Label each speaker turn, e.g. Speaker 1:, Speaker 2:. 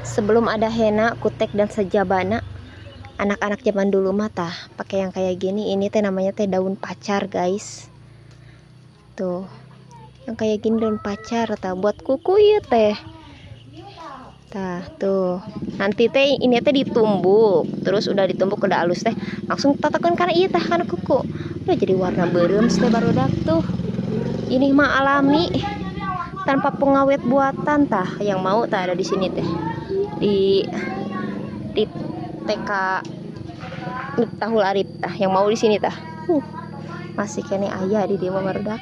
Speaker 1: Sebelum ada henna, kutek dan sejabana, anak-anak zaman dulu mah tah pakai yang kayak gini. Ini teh namanya teh daun pacar, guys. Tuh, yang kayak gini daun pacar tah buat kuku ya teh. Tah, tuh. Nanti teh ini teh ditumbuk, terus udah ditumbuk udah halus teh, langsung tatakan karena iya tah karena kuku. Udah jadi warna beureum teh barudak tuh. Ini mah alami tanpa pengawet buatan tah. Yang mau tah ada di sini teh. Di TK Miftahul Arif tah yang mau di sini tah. Masih kene aya di dia barudak.